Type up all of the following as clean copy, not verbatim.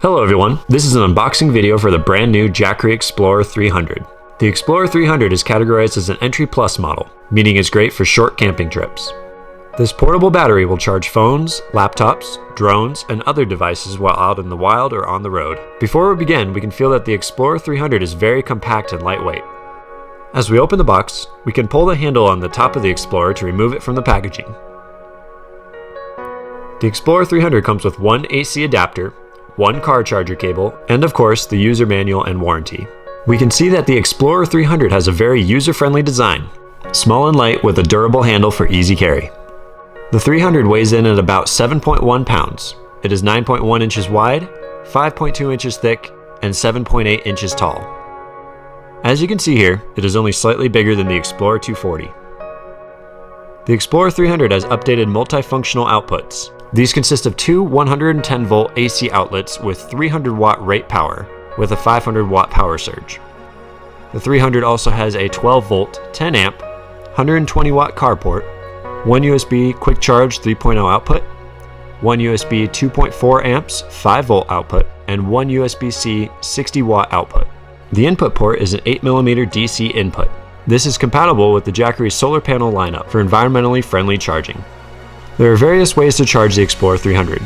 Hello everyone, this is an unboxing video for the brand new Jackery Explorer 300. The Explorer 300 is categorized as an Entry Plus model, meaning it's great for short camping trips. This portable battery will charge phones, laptops, drones, and other devices while out in the wild or on the road. Before we begin, we can feel that the Explorer 300 is very compact and lightweight. As we open the box, we can pull the handle on the top of the Explorer to remove it from the packaging. The Explorer 300 comes with one AC adapter, one car charger cable, and of course the user manual and warranty. We can see that the Explorer 300 has a very user-friendly design, small and light with a durable handle for easy carry. The 300 weighs in at about 7.1 pounds. It is 9.1 inches wide, 5.2 inches thick, and 7.8 inches tall. As you can see here, it is only slightly bigger than the Explorer 240. The Explorer 300 has updated multifunctional outputs. These consist of two 110-volt AC outlets with 300-watt rate power, with a 500-watt power surge. The 300 also has a 12-volt, 10-amp, 120-watt carport, one USB quick charge 3.0 output, one USB 2.4 amps 5-volt output, and one USB-C 60-watt output. The input port is an 8mm DC input. This is compatible with the Jackery solar panel lineup for environmentally friendly charging. There are various ways to charge the Explorer 300.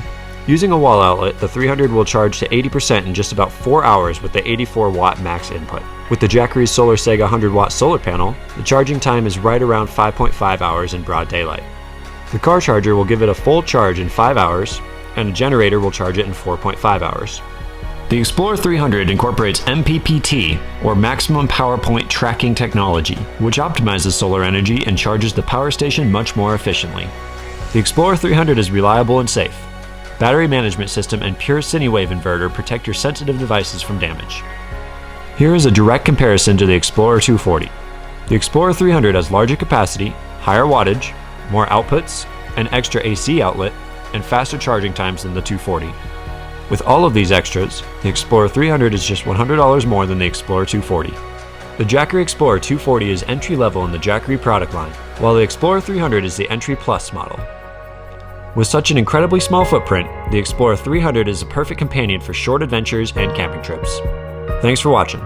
Using a wall outlet, the 300 will charge to 80% in just about 4 hours with the 84-watt max input. With the Jackery Solar Sega 100-watt solar panel, the charging time is right around 5.5 hours in broad daylight. The car charger will give it a full charge in 5 hours, and a generator will charge it in 4.5 hours. The Explorer 300 incorporates MPPT, or Maximum Power Point Tracking technology, which optimizes solar energy and charges the power station much more efficiently. The Explorer 300 is reliable and safe. Battery management system and pure Wave inverter protect your sensitive devices from damage. Here is a direct comparison to the Explorer 240. The Explorer 300 has larger capacity, higher wattage, more outputs, an extra AC outlet, and faster charging times than the 240. With all of these extras, the Explorer 300 is just $100 more than the Explorer 240. The Jackery Explorer 240 is entry-level in the Jackery product line, while the Explorer 300 is the Entry Plus model. With such an incredibly small footprint, the Explorer 300 is a perfect companion for short adventures and camping trips. Thanks for watching.